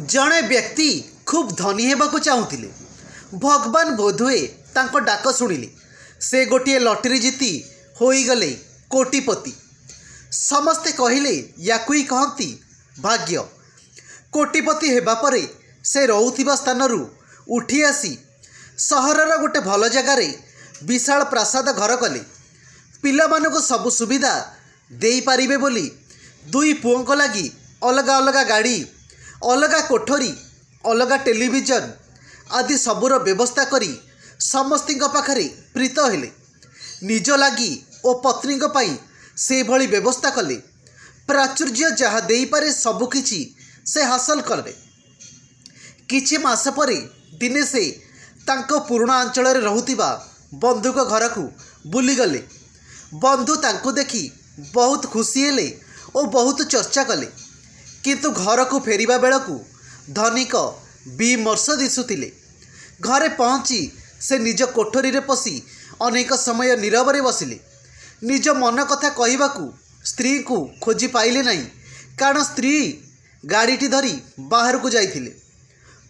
जड़े व्यक्ति खूब धनी हेबाकु चाहूथिले। भगवान बोधुए तांको डाक शुणिले। से गोटे लटरी जीति होईगले कोटिपति। समस्ते कहिले याकु ही कहती भाग्य। कोटिपति हेबा परे से रहुथिबा स्थानरू उठी आसी सहरर गोटे भल जगार विशाल प्रासाद घर कले। पिलामानकु सब सुविधा देई पारिबे बोली दुई पुओंको लागी अलगा अलगा गाड़ी, अलगा कोठरी, अलगा टेलीविजन आदि सबुर व्यवस्था करी समस्तिंक पाखरे प्रीत हेले। निज लागी ओ पत्नीक पाई से भली व्यवस्था कले। प्राचुर्य जहा देई पारे सबुकिछि से हासिल कले। किछि मास परे दिने से तांको पुराणा अंचल रहुतिबा बंधुक घर को बुली गले। बंधु तांको देखी बहुत खुशी हेले और बहुत चर्चा कले। किंतु घर को फेरिबा बेलकु धनिक विमर्श दिसुतिले। घरे पहुँची से निज कोठरी रे पसी अनेक समय नीरव बसिले। निज मन कथा कहवाकू स्त्री को खोजी पाइले नहीं, कारण स्त्री गाड़ीटी धरी बाहर को जाइथिले।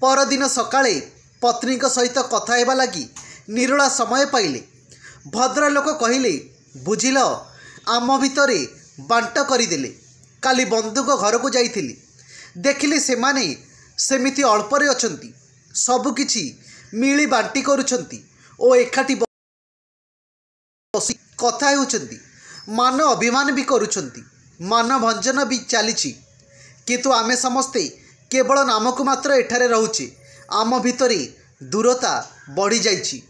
परदिन सकाळे पत्नी सहित कथा हेबा लगी निरोला समय पाइले। भद्रलोक कहिले, बुझिल आम भितरे बांट करदेले। काली बंधुक घर को जाइथिली, देखिली सेमाने सेमिति अल्परे अछंती, सबुकिछि मिली बांटी करुछंती ओ एकाठी बसी कथा हेउछंती। मान अभिमान भी करुछंती, मान भंजन भी चलीछि। किंतु आमे समस्ते केवल नामको मात्र एठारे रहुचे। आम भितरे दूरता बढ़ी जाइछि।